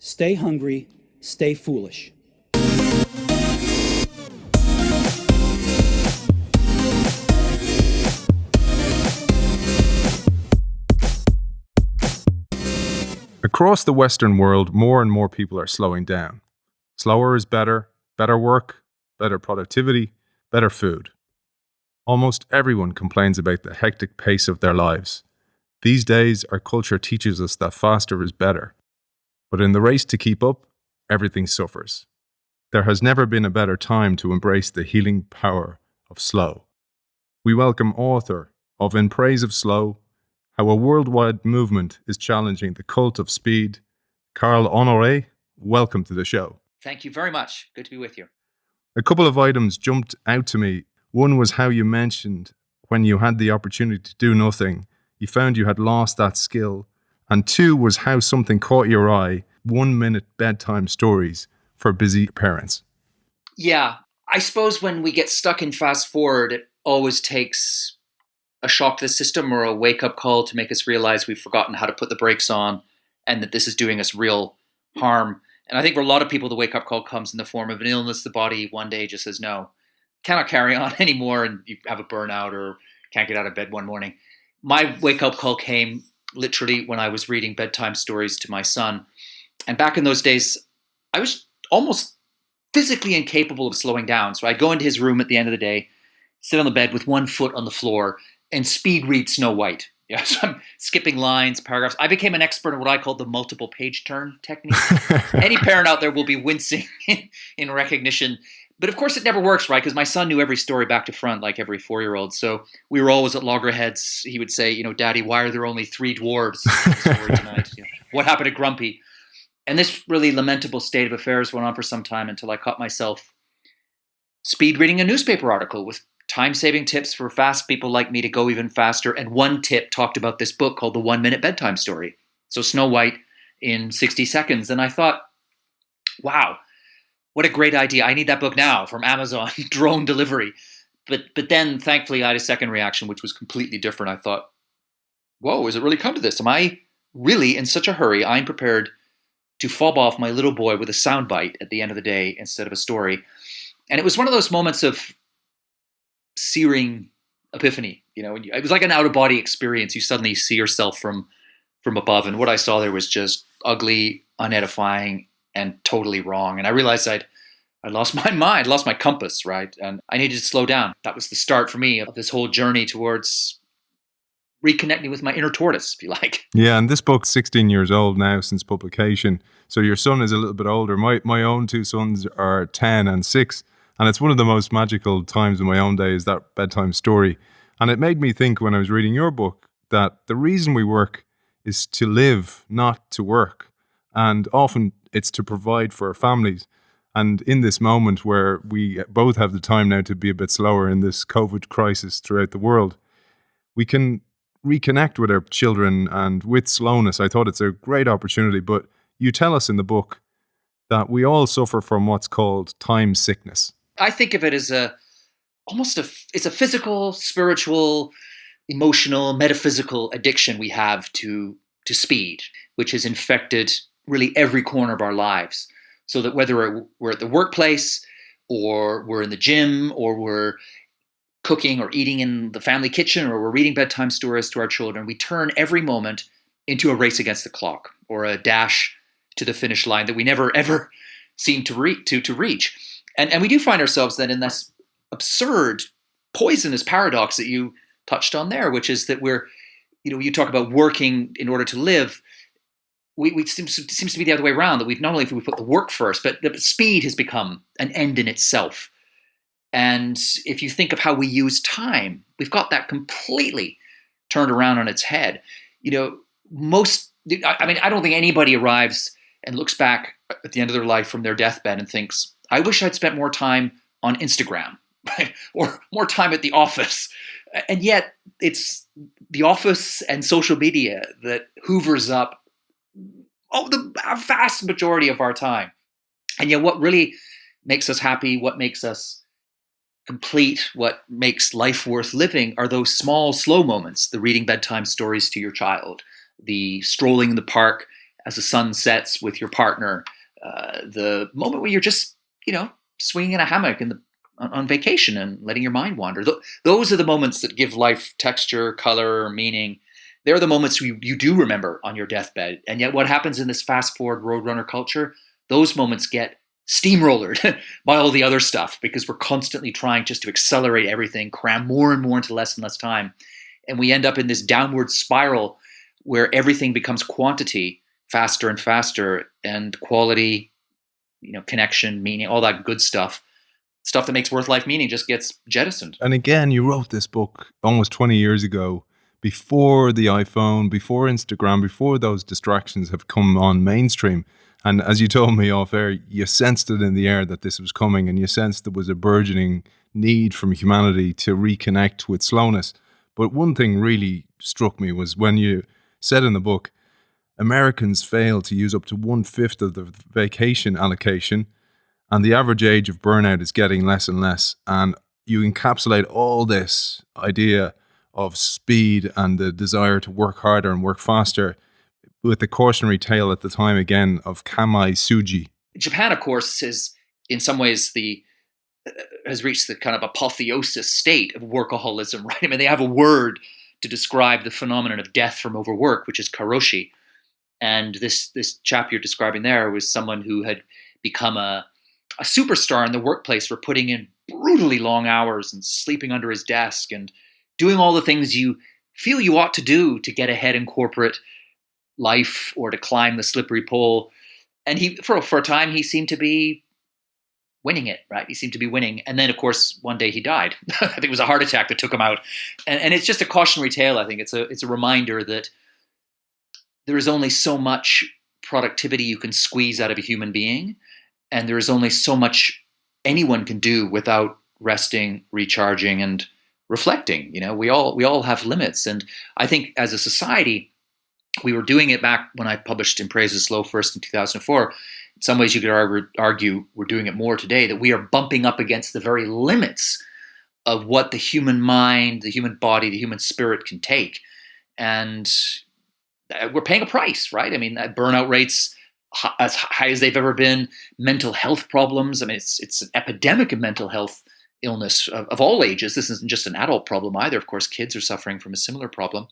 Stay hungry, stay foolish. Across the Western world, more and more people are slowing down. Slower is better, better work, better productivity, better food. Almost everyone complains about the hectic pace of their lives. These days, our culture teaches us that faster is better. But in the race to keep up, everything suffers. There has never been a better time to embrace the healing power of slow. We welcome author of In Praise of Slow, How a Worldwide Movement is Challenging the Cult of Speed, Carl Honoré. Welcome to the show. Thank you very much. Good to be with you. A couple of items jumped out to me. One was how you mentioned when you had the opportunity to do nothing, you found you had lost that skill. And two was how something caught your eye, 1-minute bedtime stories for busy parents. Yeah, I suppose when we get stuck in fast forward, it always takes a shock to the system or a wake-up call to make us realize we've forgotten how to put the brakes on and that this is doing us real harm. And I think for a lot of people, the wake-up call comes in the form of an illness. The body one day just says, no, cannot carry on anymore, and you have a burnout or can't get out of bed one morning. My wake-up call came literally when I was reading bedtime stories to my son. And back in those days, I was almost physically incapable of slowing down. So I'd go into his room at the end of the day, sit on the bed with one foot on the floor, and speed read Snow White. Yeah, so I'm skipping lines, paragraphs. I became an expert in what I call the multiple page turn technique. Any parent out there will be wincing in recognition. But of course it never works, right? Because my son knew every story back to front, like every 4-year-old. So we were always at loggerheads. He would say, Daddy, why are there only 3 dwarves in the story tonight? What happened to Grumpy? And this really lamentable state of affairs went on for some time until I caught myself speed reading a newspaper article with time-saving tips for fast people like me to go even faster. And one tip talked about this book called The 1-Minute Bedtime Story. So Snow White in 60 seconds. And I thought, wow, what a great idea. I need that book now from Amazon, drone delivery. But then, thankfully, I had a second reaction, which was completely different. I thought, whoa, has it really come to this? Am I really in such a hurry? I'm prepared to fob off my little boy with a soundbite at the end of the day instead of a story. And it was one of those moments of searing epiphany. It was like an out-of-body experience. You suddenly see yourself from above. And what I saw there was just ugly, unedifying, and totally wrong. And I realized I'd lost my mind, lost my compass, right? And I needed to slow down. That was the start for me of this whole journey towards reconnecting with my inner tortoise, if you like. Yeah, and this book's 16 years old now since publication. So your son is a little bit older. My own 2 sons are 10 and 6. And it's one of the most magical times in my own day is that bedtime story. And it made me think when I was reading your book that the reason we work is to live, not to work. And often it's to provide for our families. And in this moment where we both have the time now to be a bit slower in this COVID crisis throughout the world, we can reconnect with our children and with slowness. I thought it's a great opportunity. But you tell us in the book that we all suffer from what's called time sickness. I think of it as it's a physical, spiritual, emotional, metaphysical addiction we have to speed, which has infected really every corner of our lives. So that whether we're at the workplace or we're in the gym or we're cooking or eating in the family kitchen or we're reading bedtime stories to our children, we turn every moment into a race against the clock or a dash to the finish line that we never ever seem to reach. And we do find ourselves then in this absurd, poisonous paradox that you touched on there, which is that you talk about working in order to live. It seems to be the other way around, that we've not only put the work first, but speed has become an end in itself. And if you think of how we use time, we've got that completely turned around on its head. I don't think anybody arrives and looks back at the end of their life from their deathbed and thinks, I wish I'd spent more time on Instagram, right? Or more time at the office. And yet it's the office and social media that hoovers up the vast majority of our time. And yet what really makes us happy, what makes us complete, what makes life worth living are those small, slow moments, the reading bedtime stories to your child, the strolling in the park as the sun sets with your partner, the moment where you're just, swinging in a hammock on vacation and letting your mind wander. Those are the moments that give life texture, color, meaning. They're the moments you do remember on your deathbed. And yet what happens in this fast forward roadrunner culture, those moments get steamrollered by all the other stuff because we're constantly trying just to accelerate everything, cram more and more into less and less time. And we end up in this downward spiral where everything becomes quantity faster and faster, and quality, connection, meaning, all that good stuff that makes worth life meaning just gets jettisoned. And again, you wrote this book almost 20 years ago, before the iPhone, before Instagram, before those distractions have come on mainstream. And as you told me off air, you sensed it in the air that this was coming, and you sensed there was a burgeoning need from humanity to reconnect with slowness. But one thing really struck me was when you said in the book, Americans fail to use up to 1/5 of the vacation allocation, and the average age of burnout is getting less and less. And you encapsulate all this idea of speed and the desire to work harder and work faster with the cautionary tale at the time again of Kamai Suji. Japan, of course, is in some ways has reached the kind of apotheosis state of workaholism, right? I mean, they have a word to describe the phenomenon of death from overwork, which is karoshi. And this chap you're describing there was someone who had become a superstar in the workplace for putting in brutally long hours and sleeping under his desk and doing all the things you feel you ought to do to get ahead in corporate life or to climb the slippery pole. And he, for a time, he seemed to be winning it, right? He seemed to be winning. And then, of course, one day he died. I think it was a heart attack that took him out. And it's just a cautionary tale, I think. It's a reminder that there is only so much productivity you can squeeze out of a human being. And there is only so much anyone can do without resting, recharging, and reflecting. We all have limits. And I think as a society, we were doing it back when I published In Praise of Slow first in 2004. In some ways, you could argue we're doing it more today, that we are bumping up against the very limits of what the human mind, the human body, the human spirit can take. And we're paying a price, right? I mean, burnout rates as high as they've ever been, mental health problems. I mean, it's an epidemic of mental health illness of all ages. This isn't just an adult problem either. Of course, kids are suffering from a similar problem.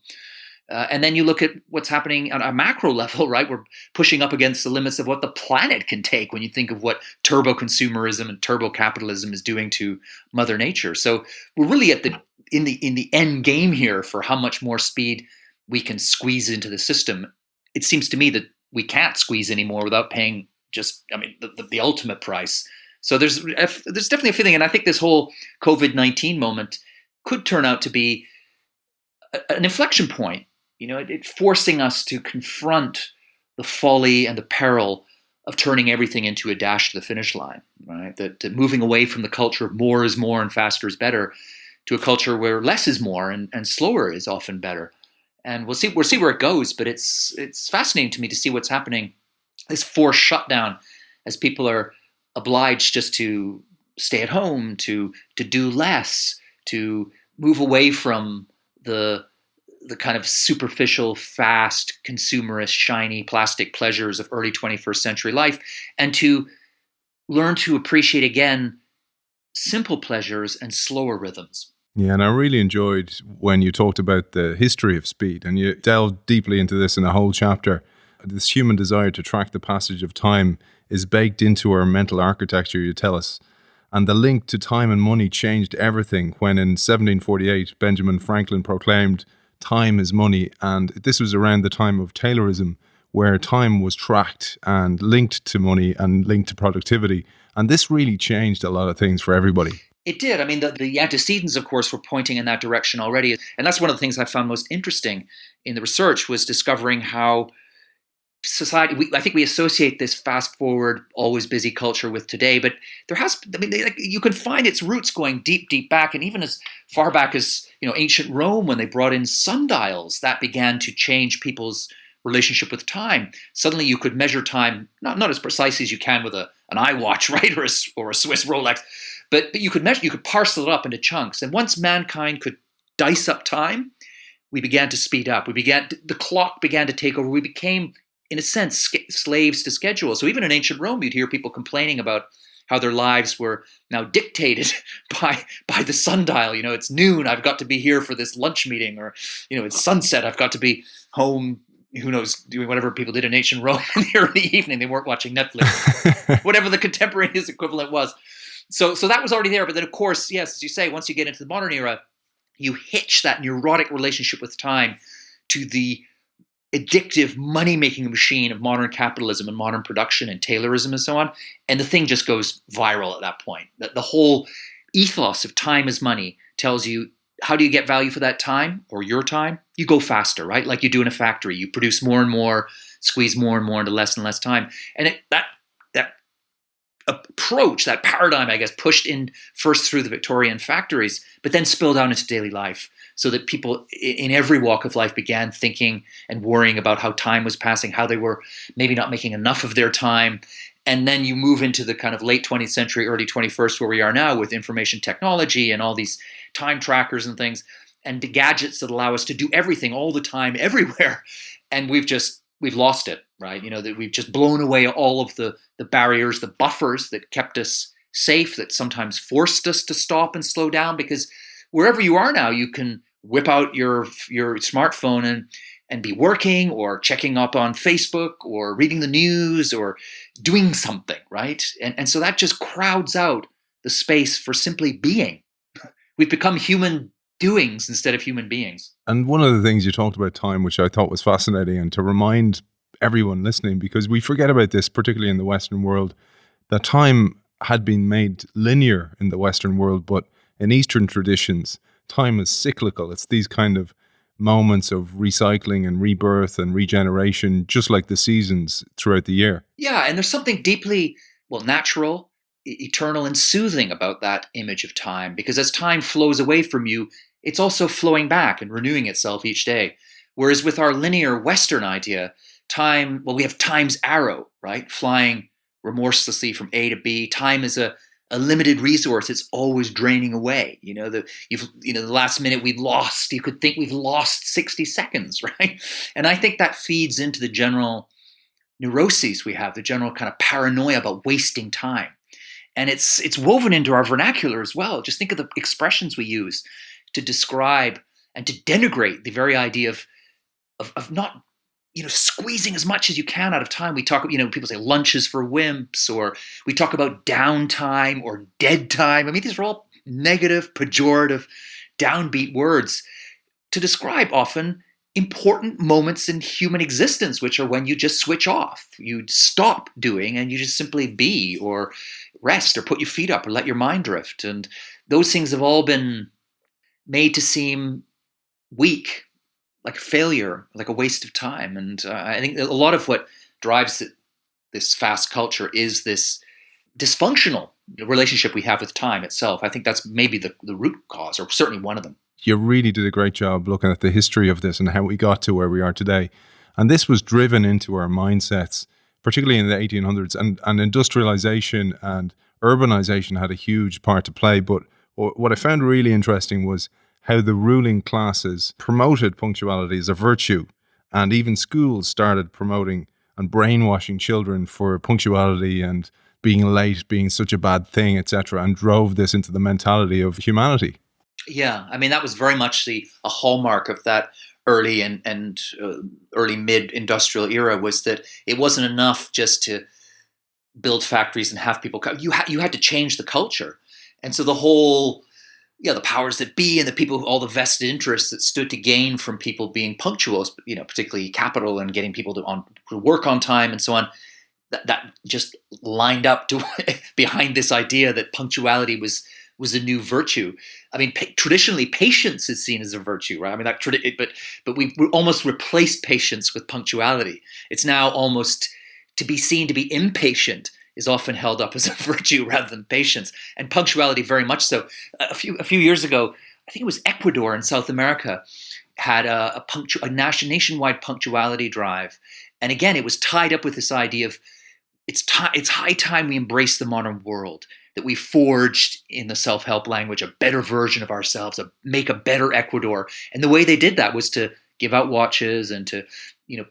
And then you look at what's happening on a macro level, right? We're pushing up against the limits of what the planet can take when you think of what turbo consumerism and turbo capitalism is doing to Mother Nature. So we're really in the end game here for how much more speed we can squeeze into the system. It seems to me that we can't squeeze anymore without paying the ultimate price. So there's definitely a feeling, and I think this whole COVID-19 moment could turn out to be an inflection point. It forcing us to confront the folly and the peril of turning everything into a dash to the finish line, right? That moving away from the culture of more is more and faster is better to a culture where less is more and slower is often better. And we'll see where it goes, but it's fascinating to me to see what's happening. This forced shutdown as people are obliged just to stay at home, to do less, to move away from the kind of superficial, fast, consumerist, shiny, plastic pleasures of early 21st century life, and to learn to appreciate again simple pleasures and slower rhythms. Yeah, and I really enjoyed when you talked about the history of speed, and you delved deeply into this in a whole chapter. This human desire to track the passage of time is baked into our mental architecture, you tell us. And the link to time and money changed everything when in 1748, Benjamin Franklin proclaimed time is money. And this was around the time of Taylorism, where time was tracked and linked to money and linked to productivity. And this really changed a lot of things for everybody. It did. I mean, the antecedents, of course, were pointing in that direction already. And that's one of the things I found most interesting in the research was discovering how society, I think we associate this fast forward, always busy culture with today, but you can find its roots going deep, deep back. And even as far back as, ancient Rome, when they brought in sundials, that began to change people's relationship with time. Suddenly you could measure time, not as precisely as you can with an iWatch, right? Or a Swiss Rolex, but you could parcel it up into chunks. And once mankind could dice up time, we began to speed up. The clock began to take over. We became in a sense, slaves to schedule. So even in ancient Rome, you'd hear people complaining about how their lives were now dictated by the sundial. It's noon, I've got to be here for this lunch meeting, or it's sunset, I've got to be home. Who knows, doing whatever people did in ancient Rome in the early evening. They weren't watching Netflix, whatever the contemporaneous equivalent was. So that was already there. But then, of course, yes, as you say, once you get into the modern era, you hitch that neurotic relationship with time to the addictive money-making machine of modern capitalism and modern production and Taylorism and so on. And the thing just goes viral at that point. The whole ethos of time is money tells you, how do you get value for that time or your time? You go faster, right? Like you do in a factory. You produce more and more, squeeze more and more into less and less time. And that approach, that paradigm, I guess, pushed in first through the Victorian factories, but then spilled down into daily life, so that people in every walk of life began thinking and worrying about how time was passing, how they were maybe not making enough of their time. And then you move into the kind of late 20th century, early 21st, where we are now with information technology and all these time trackers and things and the gadgets that allow us to do everything all the time, everywhere. And we've lost it, right? That we've just blown away all of the barriers, the buffers that kept us safe, that sometimes forced us to stop and slow down, because wherever you are now, you can whip out your smartphone and be working or checking up on Facebook or reading the news or doing something, right? And so that just crowds out the space for simply being. We've become human doings instead of human beings. And one of the things you talked about time, which I thought was fascinating, and to remind everyone listening, because we forget about this, particularly in the Western world, that time had been made linear in the Western world, but in Eastern traditions, time is cyclical. It's these kind of moments of recycling and rebirth and regeneration, just like the seasons throughout the year. Yeah, and there's something deeply, natural, eternal, and soothing about that image of time, because as time flows away from you, it's also flowing back and renewing itself each day. Whereas with our linear Western idea, time, we have time's arrow, right? Flying remorselessly from A to B. Time is a limited resource. It's always draining away. The last minute we've lost, you could think we've lost 60 seconds, right? And I think that feeds into the general neuroses we have, the general kind of paranoia about wasting time. And it's woven into our vernacular as well. Just think of the expressions we use to describe and to denigrate the very idea of not, squeezing as much as you can out of time. We talk, people say lunch is for wimps, or we talk about downtime or dead time. I mean, these are all negative, pejorative, downbeat words to describe often important moments in human existence, which are when you just switch off. You stop doing and you just simply be, or rest, or put your feet up, or let your mind drift. And those things have all been made to seem weak, like a failure, like a waste of time. And I think a lot of what drives this fast culture is this dysfunctional relationship we have with time itself. I think that's maybe the root cause, or certainly one of them. You really did a great job looking at the history of this and how we got to where we are today. And this was driven into our mindsets, particularly in the 1800s. And industrialization and urbanization had a huge part to play. But what I found really interesting was how the ruling classes promoted punctuality as a virtue, and even schools started promoting and brainwashing children for punctuality and being late being such a bad thing, etc., and drove this into the mentality of humanity. Yeah, I mean, that was very much a hallmark of that early and early mid-industrial era, was that it wasn't enough just to build factories and have people come. You had to change the culture. And so the whole, the powers that be and the people, all the vested interests that stood to gain from people being punctual, particularly capital and getting people to work on time and so on, that just lined up to behind this idea that punctuality was a new virtue. I mean, traditionally, patience is seen as a virtue, right? I mean, but we almost replaced patience with punctuality. It's now almost to be seen to be impatient is often held up as a virtue rather than patience, and punctuality very much so. A few years ago, I think it was Ecuador in South America, had a nationwide punctuality drive, and again, it was tied up with this idea of it's high time we embrace the modern world, that we forged in the self-help language a better version of ourselves, make a better Ecuador. And the way they did that was to give out watches and to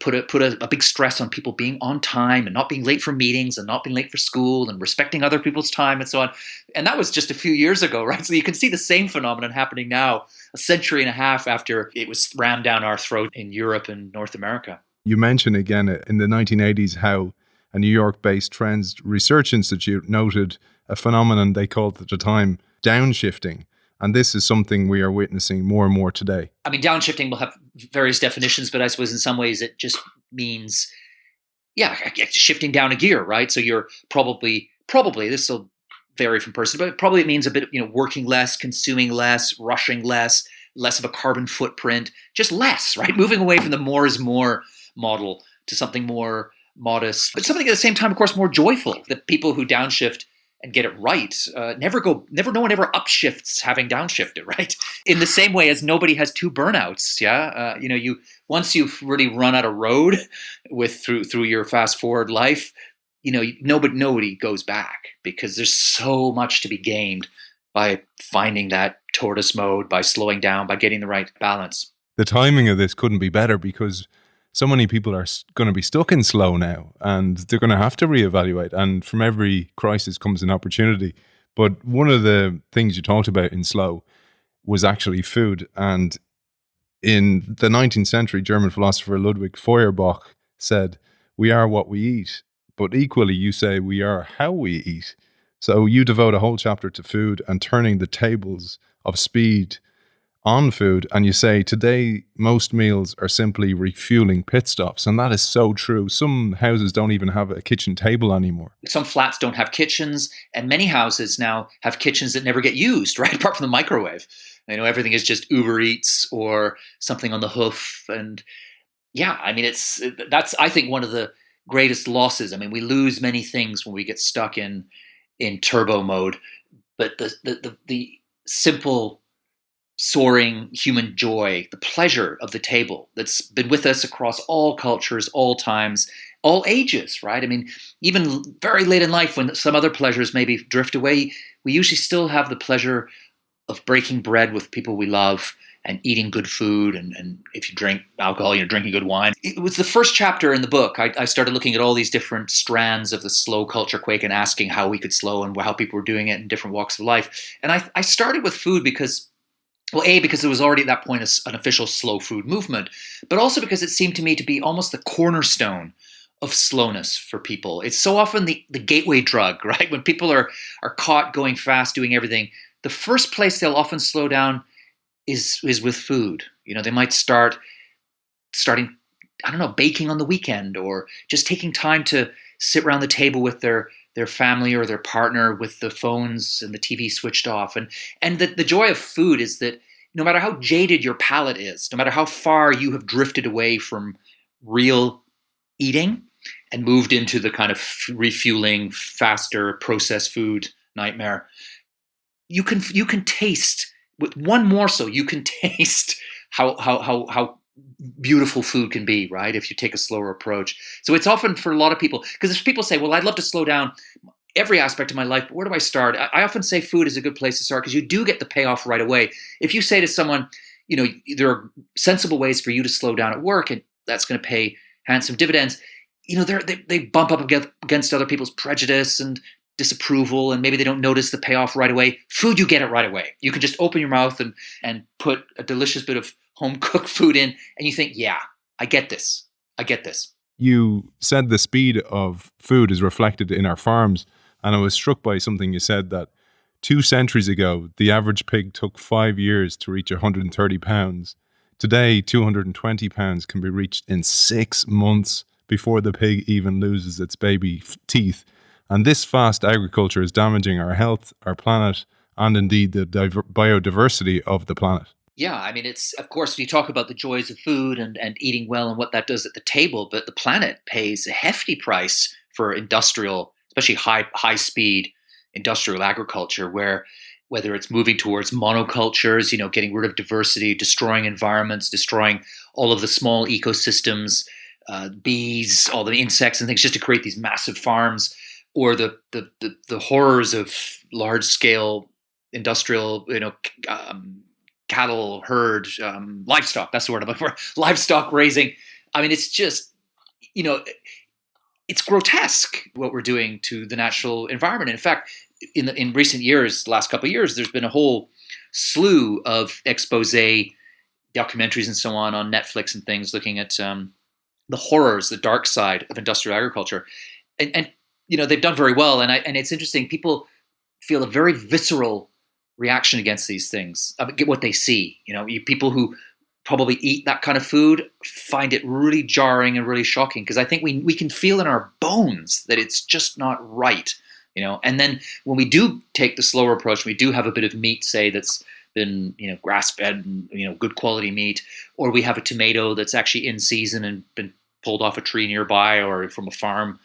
put a big stress on people being on time and not being late for meetings and not being late for school and respecting other people's time and so on. And that was just a few years ago, right? So you can see the same phenomenon happening now, a century and a half after it was rammed down our throat in Europe and North America. You mentioned again in the 1980s how a New York-based Trends Research Institute noted a phenomenon they called at the time downshifting. And this is something we are witnessing more and more today. I mean, downshifting will have various definitions, but I suppose in some ways it just means, shifting down a gear, right? So you're probably, this will vary from person, but probably it means a bit, working less, consuming less, rushing less of a carbon footprint, just less, right? Moving away from the more is more model to something more modest, but something at the same time, of course, more joyful. The people who downshift and get it right no one ever upshifts having downshifted, right? In the same way as nobody has two burnouts. Once you've really run out of road through your fast forward life, nobody goes back, because there's so much to be gained by finding that tortoise mode, by slowing down, by getting the right balance. The timing of this couldn't be better, because so many people are going to be stuck in slow now, and they're going to have to reevaluate. And from every crisis comes an opportunity. But one of the things you talked about in slow was actually food. And in the 19th century, German philosopher Ludwig Feuerbach said, "We are what we eat." But equally, you say we are how we eat. So you devote a whole chapter to food and turning the tables of speed on food, and you say today most meals are simply refueling pit stops, and that is so true. Some houses don't even have a kitchen table anymore. Some flats don't have kitchens, and many houses now have kitchens that never get used, right? Apart from the microwave. Everything is just Uber Eats or something on the hoof, and that's I think one of the greatest losses. I mean, we lose many things when we get stuck in turbo mode, but the simple soaring human joy, the pleasure of the table that's been with us across all cultures, all times, all ages, right? I mean, even very late in life when some other pleasures maybe drift away, we usually still have the pleasure of breaking bread with people we love and eating good food. And if you drink alcohol, you're drinking good wine. It was the first chapter in the book. I started looking at all these different strands of the slow culture quake and asking how we could slow and how people were doing it in different walks of life. And I started with food because there was already at that point an official slow food movement, but also because it seemed to me to be almost the cornerstone of slowness for people. It's so often the gateway drug, right? When people are caught going fast, doing everything, the first place they'll often slow down is with food. They might starting, baking on the weekend, or just taking time to sit around the table with their family or their partner with the phones and the TV switched off. And the joy of food is that no matter how jaded your palate is, no matter how far you have drifted away from real eating and moved into the kind of refueling, faster processed food nightmare, you can taste with one morsel. You can taste how beautiful food can be, right? If you take a slower approach. So it's often for a lot of people, because if people say, well, I'd love to slow down every aspect of my life, but where do I start? I often say food is a good place to start, because you do get the payoff right away. If you say to someone, there are sensible ways for you to slow down at work, and that's going to pay handsome dividends, they bump up against other people's prejudice and disapproval, and maybe they don't notice the payoff right away. Food, you get it right away. You can just open your mouth and put a delicious bit of home-cooked food in, and you think, yeah, I get this. You said the speed of food is reflected in our farms, and I was struck by something you said, that 2 centuries ago, the average pig took 5 years to reach 130 pounds. Today, 220 pounds can be reached in 6 months before the pig even loses its baby teeth. And this fast agriculture is damaging our health, our planet, and indeed the biodiversity of the planet. Yeah, I mean, it's, of course, you talk about the joys of food and eating well and what that does at the table, but the planet pays a hefty price for industrial, especially high speed industrial agriculture, where whether it's moving towards monocultures, getting rid of diversity, destroying environments, destroying all of the small ecosystems, bees, all the insects and things, just to create these massive farms, or the horrors of large scale industrial, cattle herd, livestock, that's the word I'm looking for, livestock raising, I mean, it's just, you know, it's grotesque what we're doing to the natural environment. In fact, in recent years, last couple of years, there's been a whole slew of expose documentaries and so on Netflix and things looking at the horrors, the dark side of industrial agriculture, and you know, they've done very well. And it's interesting. People feel a very visceral reaction against these things. Get what they see. You know, people who probably eat that kind of food find it really jarring and really shocking, because I think we can feel in our bones that it's just not right. You know, and then when we do take the slower approach, we do have a bit of meat, say, that's been, you know, grass-fed and, you know, good quality meat, or we have a tomato that's actually in season and been pulled off a tree nearby or from a farm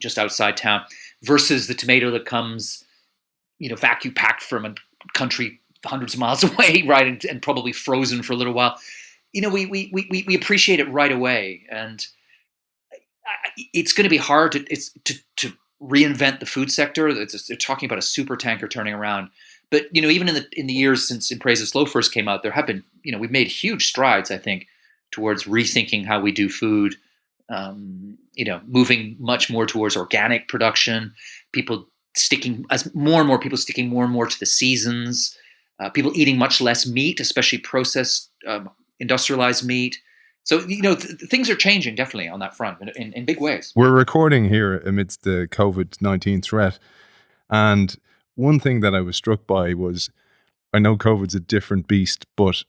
just outside town, versus the tomato that comes, you know, vacuum packed from a country hundreds of miles away, right, and probably frozen for a little while. You know, we appreciate it right away, and it's going to be hard to reinvent the food sector. They're talking about a super tanker turning around. But, you know, even in the years since In Praise of Slow first came out, there have been, you know, we've made huge strides, I think, towards rethinking how we do food. You know, moving much more towards organic production. More and more people sticking more and more to the seasons. People eating much less meat, especially processed, industrialized meat. So, you know, things are changing definitely on that front in big ways. We're recording here amidst the COVID-19 threat. And one thing that I was struck by was, I know COVID's a different beast, but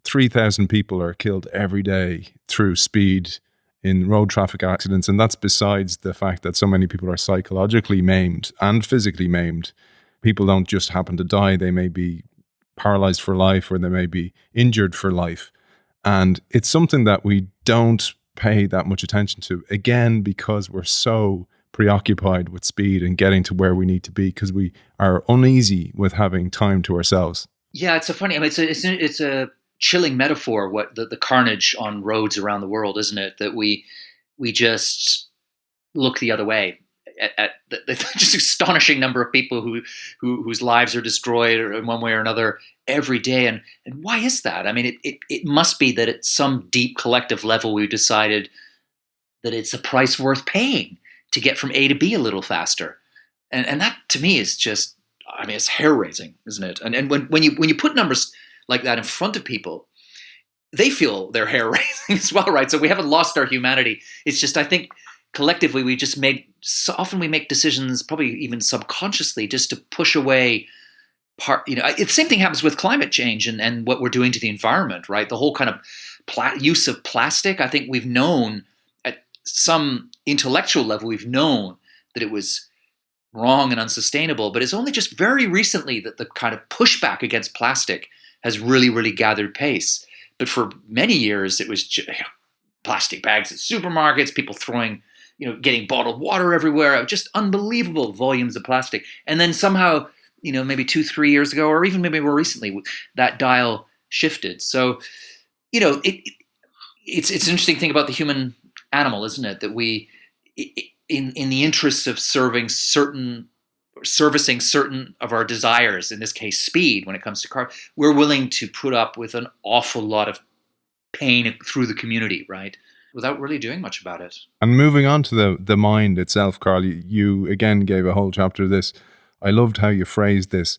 3,000 people are killed every day through speed in road traffic accidents. And that's besides the fact that so many people are psychologically maimed and physically maimed. People don't just happen to die. They may be paralyzed for life, or they may be injured for life. And it's something that we don't pay that much attention to, again, because we're so preoccupied with speed and getting to where we need to be, because we are uneasy with having time to ourselves. Yeah, it's it's a chilling metaphor, what the carnage on roads around the world, isn't it? That we just look the other way at the just astonishing number of people whose lives are destroyed in one way or another every day. And why is that? I mean, it must be that at some deep collective level we've decided that it's a price worth paying to get from A to B a little faster. And that to me is just, I mean, it's hair raising, isn't it? And when you put numbers like that in front of people, they feel their hair raising as well, right? So we haven't lost our humanity. It's just, I think collectively we often make decisions, probably even subconsciously, just to push away the same thing happens with climate change and what we're doing to the environment, right? The whole kind of use of plastic. I think we've known at some intellectual level, we've known that it was wrong and unsustainable, but it's only just very recently that the kind of pushback against plastic has really, really gathered pace. But for many years, it was just, plastic bags at supermarkets, people throwing, getting bottled water everywhere, just unbelievable volumes of plastic. And then somehow, maybe 2-3 years ago, or even maybe more recently, that dial shifted. So, it's an interesting thing about the human animal, isn't it? That we, in the interests of servicing certain of our desires, in this case speed, when it comes to cars, we're willing to put up with an awful lot of pain through the community, right? Without really doing much about it. And moving on to the mind itself, Carl, you again gave a whole chapter of this. I loved how you phrased this.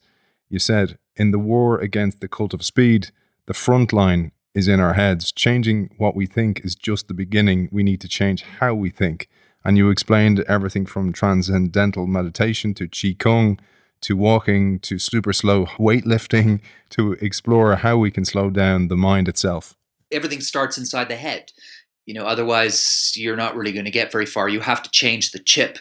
You said, in the war against the cult of speed, the front line is in our heads. Changing what we think is just the beginning. We need to change how we think. And you explained everything from transcendental meditation to Qigong, to walking, to SuperSlow weightlifting, to explore how we can slow down the mind itself. Everything starts inside the head. Otherwise you're not really going to get very far. You have to change the chip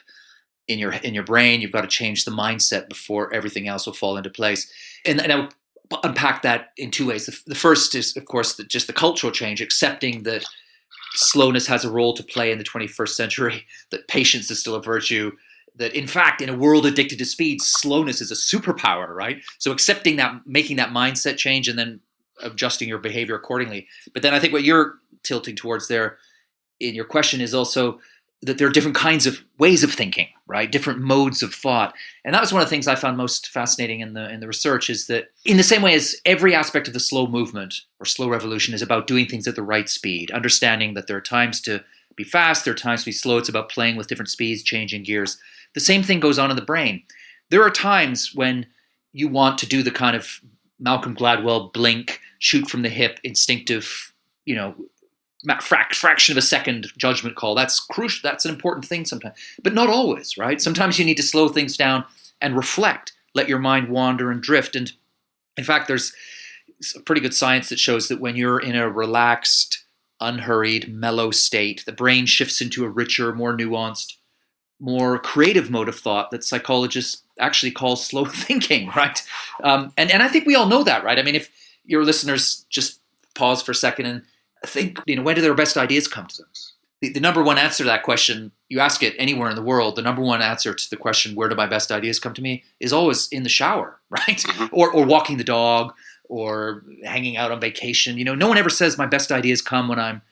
in your brain. You've got to change the mindset before everything else will fall into place. And I'll unpack that in two ways. The first is, of course, just the cultural change, accepting that slowness has a role to play in the 21st century, that patience is still a virtue, that in fact, in a world addicted to speed, slowness is a superpower, right? So accepting that, making that mindset change, and then adjusting your behavior accordingly. But then I think what you're tilting towards there in your question is also that there are different kinds of ways of thinking, right? Different modes of thought. And that was one of the things I found most fascinating in the research, is that in the same way as every aspect of the slow movement or slow revolution is about doing things at the right speed, understanding that there are times to be fast, there are times to be slow. It's about playing with different speeds, changing gears. The same thing goes on in the brain. There are times when you want to do the kind of Malcolm Gladwell blink, shoot from the hip, instinctive, fraction of a second judgment call. That's crucial. That's an important thing sometimes, but not always, right? Sometimes you need to slow things down and reflect, let your mind wander and drift. And in fact, there's pretty good science that shows that when you're in a relaxed, unhurried, mellow state, the brain shifts into a richer, more nuanced, more creative mode of thought that psychologists actually call slow thinking, right? And I think we all know that, right? I mean, if your listeners just pause for a second and think, when do their best ideas come to them? The number one answer to that question, you ask it anywhere in the world, the number one answer to the question, where do my best ideas come to me, is always in the shower, right? Or walking the dog, or hanging out on vacation. No one ever says my best ideas come when I'm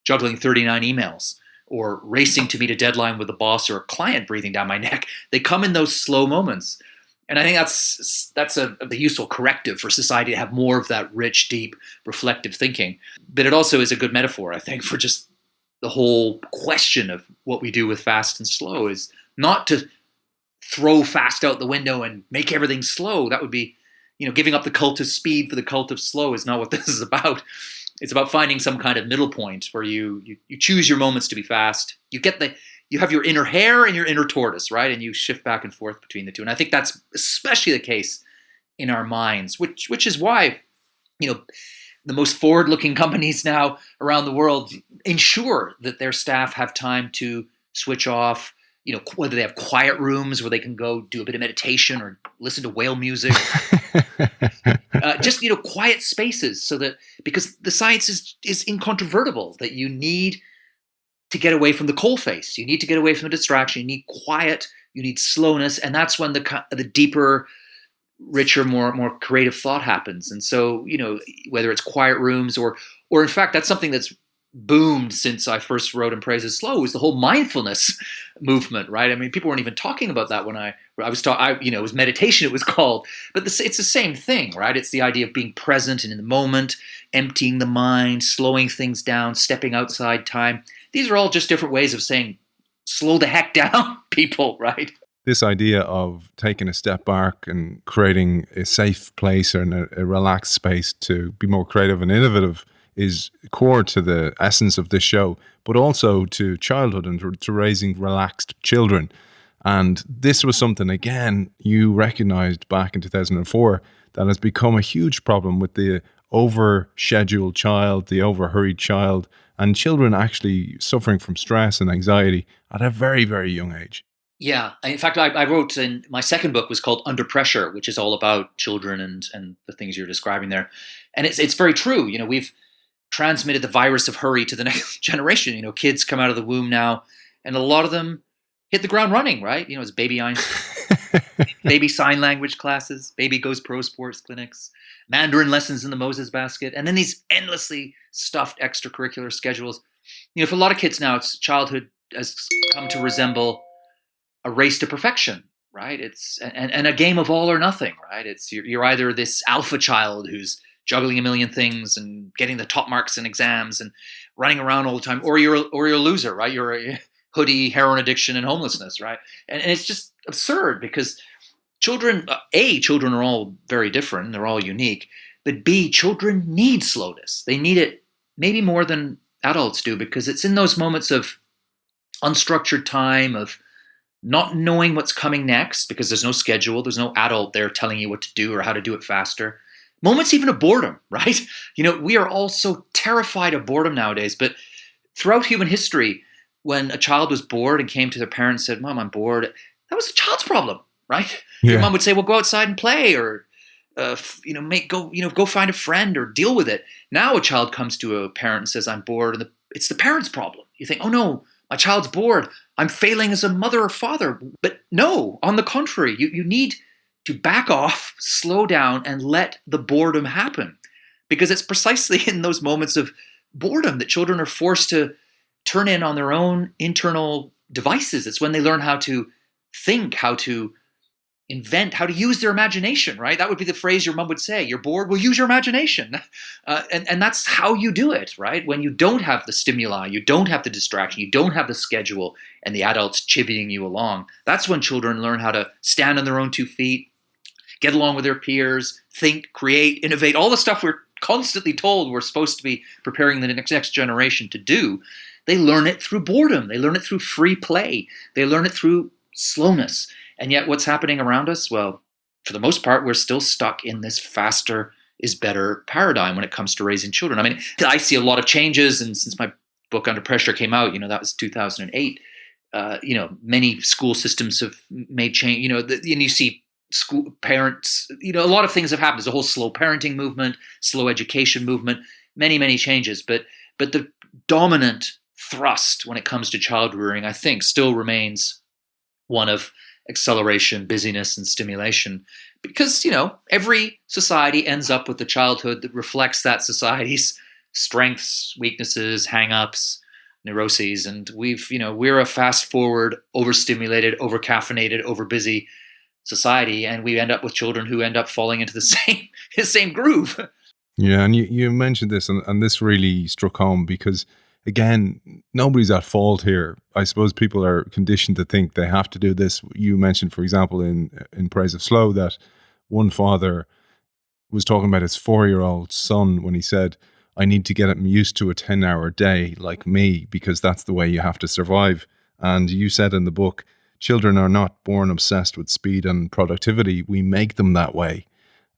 juggling 39 emails or racing to meet a deadline with a boss or a client breathing down my neck. They come in those slow moments. And I think that's a useful corrective for society to have more of that rich, deep, reflective thinking. But it also is a good metaphor, I think, for just the whole question of what we do with fast and slow, is not to throw fast out the window and make everything slow. That would be, giving up the cult of speed for the cult of slow is not what this is about. It's about finding some kind of middle point where you choose your moments to be fast. You have your inner hare and your inner tortoise, right? And you shift back and forth between the two. And I think that's especially the case in our minds, which is why, the most forward-looking companies now around the world ensure that their staff have time to switch off, whether they have quiet rooms where they can go do a bit of meditation or listen to whale music, just, quiet spaces, so that, because the science is incontrovertible that you need to get away from the coalface. You need to get away from the distraction. You need quiet. You need slowness. And that's when the deeper, richer, more creative thought happens. And so, whether it's quiet rooms or in fact, that's something that's boomed since I first wrote In Praise of Slow, was the whole mindfulness movement, right? I mean, people weren't even talking about that when I was talking, it was meditation, it was called, but it's the same thing, right? It's the idea of being present and in the moment, emptying the mind, slowing things down, stepping outside time. These are all just different ways of saying, slow the heck down, people, right? This idea of taking a step back and creating a safe place and a relaxed space to be more creative and innovative is core to the essence of this show, but also to childhood and to raising relaxed children. And this was something, again, you recognized back in 2004 that has become a huge problem with the over-scheduled child, the over-hurried child, and children actually suffering from stress and anxiety at a very, very young age. Yeah. In fact, I wrote, in my second book was called Under Pressure, which is all about children and the things you're describing there. And it's very true. We've transmitted the virus of hurry to the next generation. Kids come out of the womb now, and a lot of them hit the ground running, right? It's baby Einstein, baby sign language classes, baby goes pro sports clinics, Mandarin lessons in the Moses basket, and then these endlessly stuffed extracurricular schedules. For a lot of kids now, childhood has come to resemble a race to perfection, right? It's and a game of all or nothing, right? It's you're either this alpha child who's juggling a million things and getting the top marks in exams and running around all the time, or you're a loser, right? You're a hoodie, heroin addiction, and homelessness, right? And it's just absurd, because children are all very different, they're all unique, but B, children need slowness. They need it maybe more than adults do, because it's in those moments of unstructured time, of not knowing what's coming next, because there's no schedule, there's no adult there telling you what to do or how to do it faster. Moments even of boredom, right? We are all so terrified of boredom nowadays, but throughout human history, when a child was bored and came to their parents and said, "Mom, I'm bored," that was the child's problem, right? Yeah. Your mom would say, "Well, go outside and play," or go find a friend or deal with it. Now a child comes to a parent and says, "I'm bored," and it's the parent's problem. You think, "Oh no, my child's bored. I'm failing as a mother or father." But no, on the contrary, you need to back off, slow down, and let the boredom happen. Because it's precisely in those moments of boredom that children are forced to turn in on their own internal devices. It's when they learn how to think, how to invent, how to use their imagination, right? That would be the phrase your mom would say. You're bored? Well, use your imagination. And that's how you do it, right? When you don't have the stimuli, you don't have the distraction, you don't have the schedule, and the adults chivying you along. That's when children learn how to stand on their own 2 feet, get along with their peers, think, create, innovate, all the stuff we're constantly told we're supposed to be preparing the next generation to do. They learn it through boredom. They learn it through free play. They learn it through slowness. And yet what's happening around us? Well, for the most part, we're still stuck in this faster is better paradigm when it comes to raising children. I mean, I see a lot of changes. And since my book Under Pressure came out, that was 2008, many school systems have made change, and you see school parents, a lot of things have happened. There's a whole slow parenting movement, slow education movement, many, many changes. But the dominant thrust when it comes to child rearing, I think, still remains one of acceleration, busyness, and stimulation. Because, every society ends up with a childhood that reflects that society's strengths, weaknesses, hang-ups, neuroses. And we're a fast-forward, overstimulated, overcaffeinated, overbusy society, and we end up with children who end up falling into the same groove. Yeah, and you mentioned this, and this really struck home because, again, nobody's at fault here. I suppose people are conditioned to think they have to do this. You mentioned, for example, in Praise of Slow, that one father was talking about his 4-year-old son when he said, I need to get him used to a 10-hour day like me, because that's the way you have to survive. And you said in the book, children are not born obsessed with speed and productivity. We make them that way.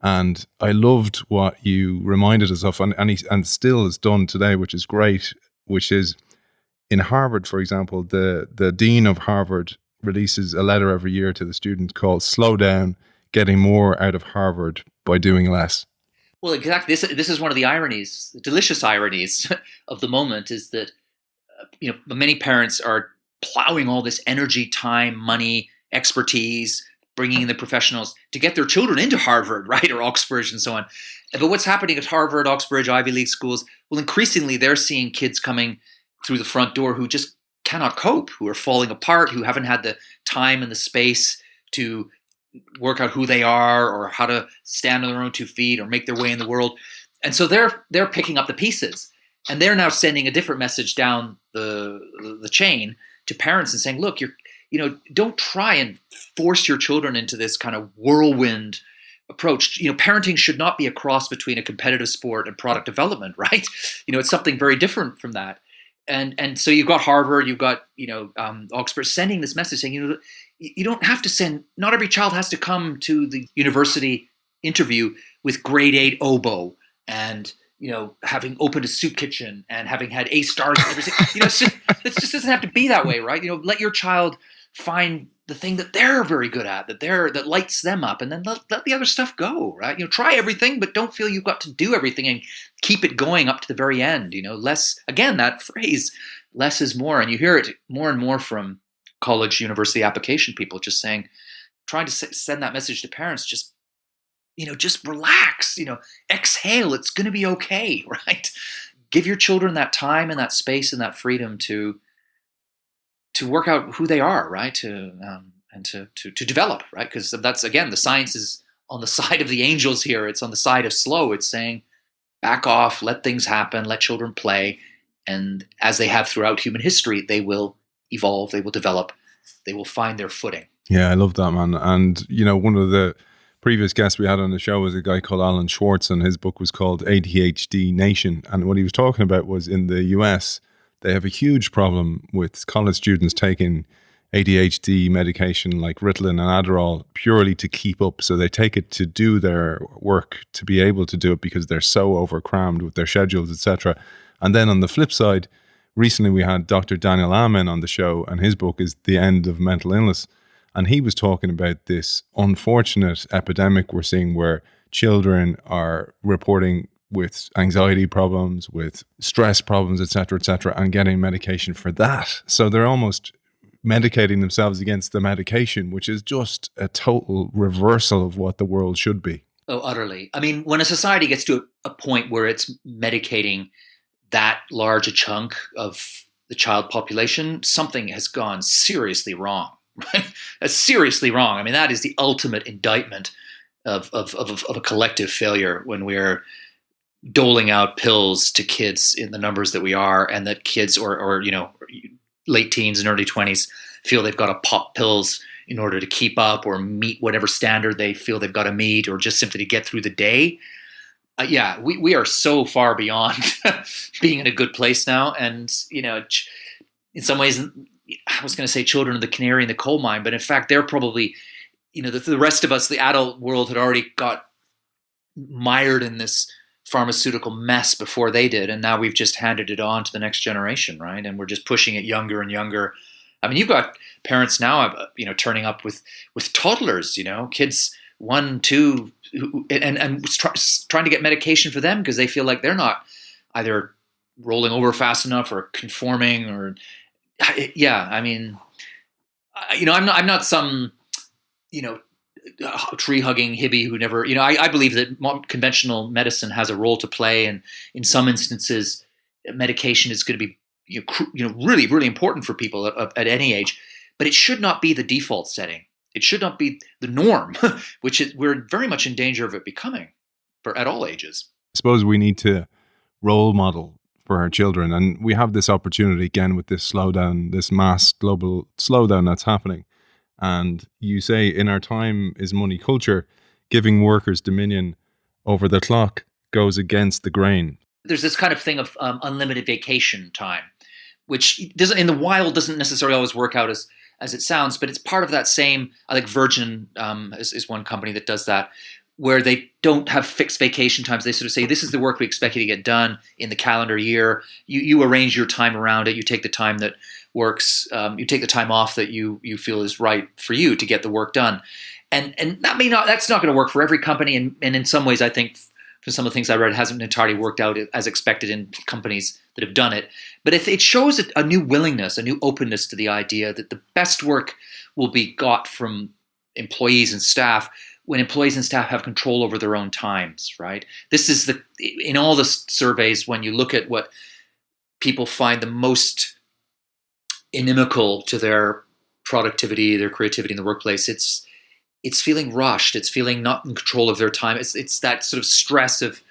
And I loved what you reminded us of, and still is done today, which is great, which is in Harvard, for example, the dean of Harvard releases a letter every year to the students called Slow Down, Getting More Out of Harvard by Doing Less. Well, exactly. This is one of the ironies, the delicious ironies of the moment, is that many parents are plowing all this energy, time, money, expertise, bringing in the professionals to get their children into Harvard, right, or Oxford and so on. But what's happening at Harvard, Oxford, Ivy League schools, well, increasingly they're seeing kids coming through the front door who just cannot cope, who are falling apart, who haven't had the time and the space to work out who they are or how to stand on their own 2 feet or make their way in the world. And so they're picking up the pieces, and they're now sending a different message down the chain to parents and saying, look, don't try and force your children into this kind of whirlwind approach. Parenting should not be a cross between a competitive sport and product development, right? It's something very different from that. And so you've got Harvard, you've got, Oxford sending this message saying, you don't have to send, not every child has to come to the university interview with grade 8 oboe and, having opened a soup kitchen and having had A stars and everything. It just doesn't have to be that way, right? Let your child find the thing that they're very good at, that lights them up, and then let the other stuff go, right? Try everything, but don't feel you've got to do everything and keep it going up to the very end. Less, again, that phrase, less is more. And you hear it more and more from college, university application people just saying, trying to send that message to parents, just relax, exhale, it's going to be okay, right? Give your children that time and that space and that freedom to work out who they are, right? And to develop, right? Because that's, again, the science is on the side of the angels here. It's on the side of slow. It's saying, back off, let things happen, let children play. And as they have throughout human history, they will evolve, they will develop, they will find their footing. Yeah, I love that, man. And, one of the previous guest we had on the show was a guy called Alan Schwartz, and his book was called ADHD Nation. And what he was talking about was in the US, they have a huge problem with college students taking ADHD medication like Ritalin and Adderall purely to keep up. So they take it to do their work, to be able to do it because they're so overcrammed with their schedules, etc. And then on the flip side, recently we had Dr. Daniel Amen on the show, and his book is The End of Mental Illness. And he was talking about this unfortunate epidemic we're seeing where children are reporting with anxiety problems, with stress problems, et cetera, and getting medication for that. So they're almost medicating themselves against the medication, which is just a total reversal of what the world should be. Oh, utterly. I mean, when a society gets to a point where it's medicating that large a chunk of the child population, something has gone seriously wrong. Right? That's seriously wrong. I mean, that is the ultimate indictment of a collective failure when we're doling out pills to kids in the numbers that we are, and that kids or late teens and early 20s feel they've got to pop pills in order to keep up or meet whatever standard they feel they've got to meet, or just simply to get through the day. We are so far beyond being in a good place now. And, in some ways, I was going to say children are the canary in the coal mine, but in fact, they're probably, the rest of us, the adult world, had already got mired in this pharmaceutical mess before they did. And now we've just handed it on to the next generation, right? And we're just pushing it younger and younger. I mean, you've got parents now, turning up with toddlers, kids 1, 2, and trying to get medication for them because they feel like they're not either rolling over fast enough or conforming, or I'm not some tree hugging hippie who never, I believe that conventional medicine has a role to play, and in some instances, medication is going to be really, really important for people at any age, but it should not be the default setting. It should not be the norm, we're very much in danger of it becoming at all ages. I suppose we need to role model for our children, and we have this opportunity again with this slowdown, this mass global slowdown that's happening. And you say, in our time is money culture, giving workers dominion over the clock goes against the grain. There's this kind of thing of unlimited vacation time, which in the wild doesn't necessarily always work out as it sounds, but it's part of that same. I think Virgin is one company that does that, where they don't have fixed vacation times. They sort of say, this is the work we expect you to get done in the calendar year. You arrange your time around it. You take the time that works. You take the time off that you feel is right for you to get the work done. And that's not going to work for every company. And in some ways, I think for some of the things I read, it hasn't entirely worked out as expected in companies that have done it. But if it shows a new willingness, a new openness to the idea that the best work will be got from employees and staff when employees and staff have control over their own times, right? This is in all the surveys, when you look at what people find the most inimical to their productivity, their creativity in the workplace, it's feeling rushed. It's feeling not in control of their time. It's that sort of stress of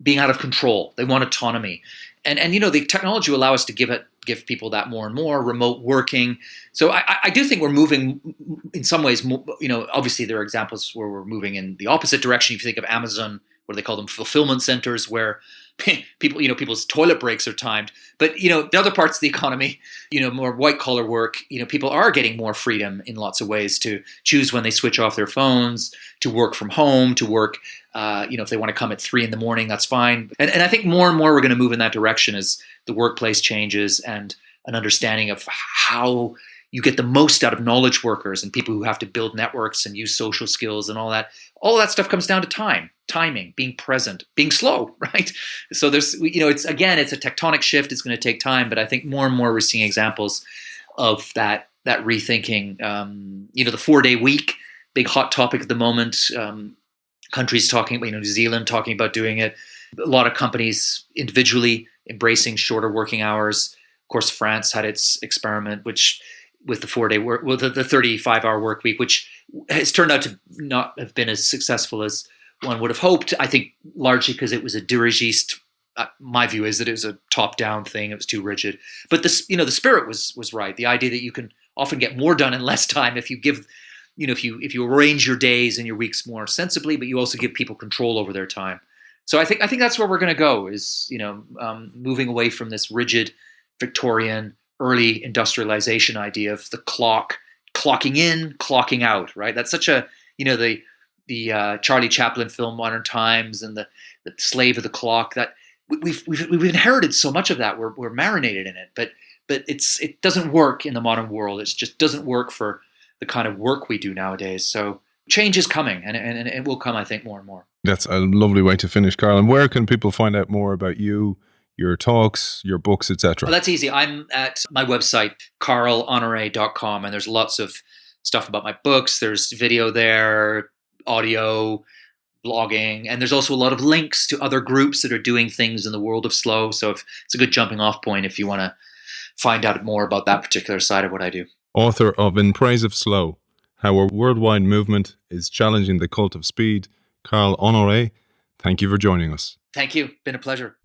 being out of control. They want autonomy. And the technology will allow us to give people that more and more, remote working. So I do think we're moving in some ways, obviously there are examples where we're moving in the opposite direction. If you think of Amazon, what do they call them? Fulfillment centers, where people's toilet breaks are timed. But, the other parts of the economy, more white collar work, people are getting more freedom in lots of ways to choose when they switch off their phones, to work from home, to work, if they want to come at 3 a.m, that's fine. And I think more and more we're going to move in that direction as the workplace changes, and an understanding of how you get the most out of knowledge workers and people who have to build networks and use social skills and all that. All that stuff comes down to timing, being present, being slow, right? So there's, it's a tectonic shift. It's going to take time, but I think more and more we're seeing examples of that rethinking. The 4-day week, big hot topic at the moment. Countries talking, New Zealand talking about doing it. A lot of companies individually embracing shorter working hours. Of course, France had its experiment, which with the 4-day work, the 35-hour work week, which has turned out to not have been as successful as one would have hoped. I think largely because it was a dirigiste. My view is that it was a top-down thing. It was too rigid. But the spirit was right. The idea that you can often get more done in less time if you give, if you arrange your days and your weeks more sensibly, but you also give people control over their time. So I think that's where we're going to go, is moving away from this rigid Victorian early industrialization idea of the clocking in, clocking out, right? That's such a, the Charlie Chaplin film Modern Times, and the slave of the clock, that we've inherited so much of that. We're marinated in it, but it doesn't work in the modern world. It just doesn't work for the kind of work we do nowadays. So change is coming, and it will come, I think, more and more. That's a lovely way to finish, Carl. And where can people find out more about you, your talks, your books, etc.? Well, that's easy. I'm at my website, carlhonoré.com, and there's lots of stuff about my books. There's video there, audio, blogging, and there's also a lot of links to other groups that are doing things in the world of slow. So it's a good jumping off point if you want to find out more about that particular side of what I do. Author of In Praise of Slow, How a Worldwide Movement is Challenging the Cult of Speed, Carl Honoré, thank you for joining us. Thank you. Been a pleasure.